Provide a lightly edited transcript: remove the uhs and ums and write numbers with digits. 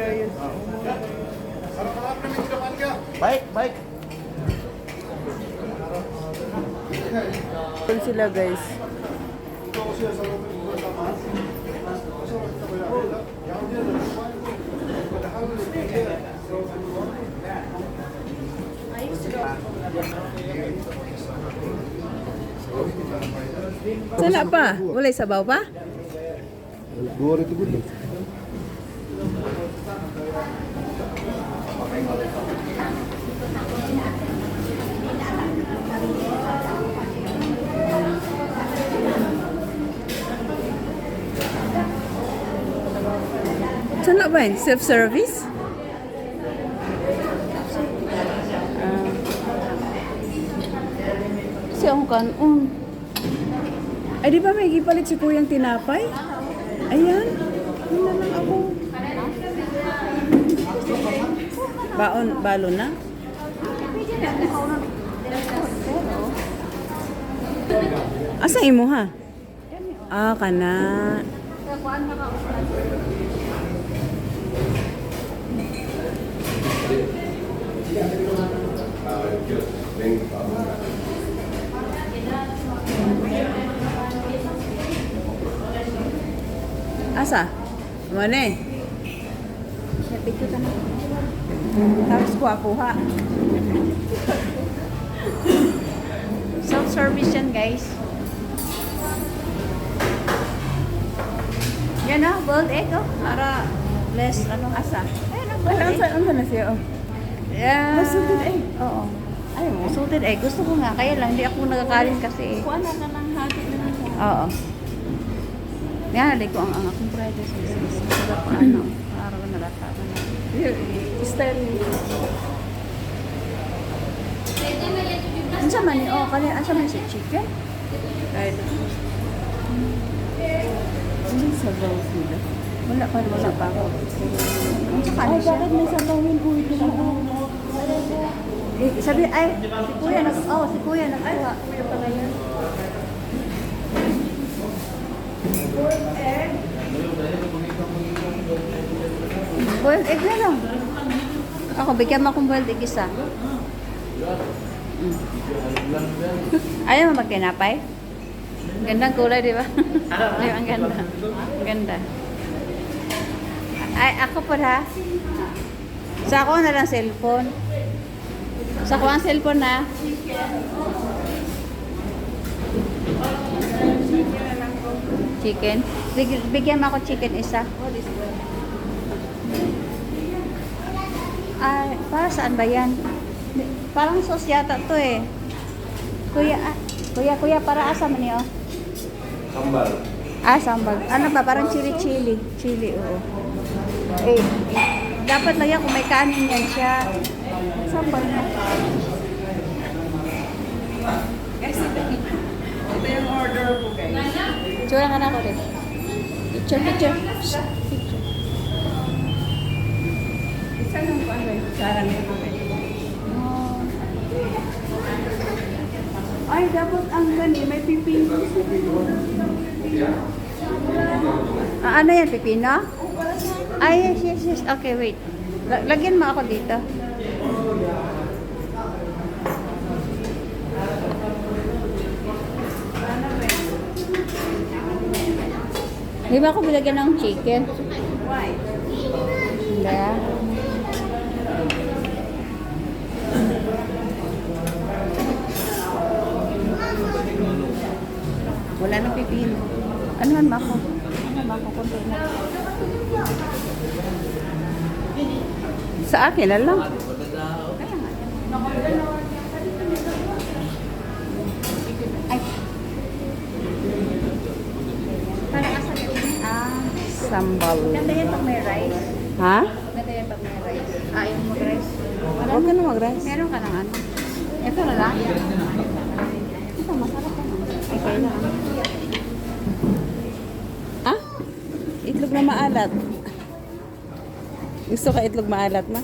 order yun. Bike, bike. Full sila guys. Sana pa? Walay sabaw pa? Dua rin tigod. Sana ba yun? Self-service? Kasi ako kan, ay di ba may gipalit si Kuyang tinapay? Ayan. Yun na lang ako. Balo na? Asa imo ha? Ah, kana. Asa? Mana eh? Tapos kuha-kuha. Self-service yan, guys. Yan na, boiled egg, oh. Para less, asa. Ayun na, boiled egg. Ano na siya? Oh. Yeah. Salted egg. Oo. Ay mo? Salted egg. Gusto ko nga. Kaya lang, hindi ako nagkakarin kasi. Kuha na lang hagit na lang siya. Oo. Yan, ko ang akong fried rice. Masarap pa ano. Araw na latakan na. Style. Ansa man ni? Oh, kaya ansa man si chicken? Kahit ano sabaw sila? Wala pa ako. Ansa ka Ay, siya? bakit may sabawin po ito na? Sabi, ay, si kuya nagkuha. Kuya pala yan. Boiled egg na lang. Ako, bigyan mo akong boiled egg isa. Ayaw mo magtinapay? Gandang kulay, di ba? Ay, ang ganda. Ang ganda. Ay, ako po ha. Sa ako na lang cellphone. Sa ako ang cellphone na. Chicken. Bigyan mo ako chicken isa. Ay, para saan ba yan? Parang sauce yata to eh. Kuya, para asa man niyo? Sambal. Sambal. Ano ba? Parang chili. Chili, oo. Eh, dapat lang yan kung may kanin yan siya. Sambal na. Guys, ito yung order ko guys. Tsura ka na ako rin. Picture. Isa lang pa guys. Sarang ito guys. Ay, dapat ang gani, may pipino. Ano yan, pipino? Ay, yes. Okay, wait. Lagyan mo ako dito. Di ba ako bilagyan ng chicken? Why? Hindi. Wala nang pipino. Ano man ako? Konti na. Sa akin na lang. Ay. Para asa yun? Sambal. Ganda yan pag may rice. Ha? Ganda yan pag may rice. Yung mag-rice. Huwag ka na mag-rice. Meron ka ng ano? Ito na lang. Ito, masarap ka naman. Okay lang. Ah? Itlog na maalat. Gusto ka itlog maalat ma?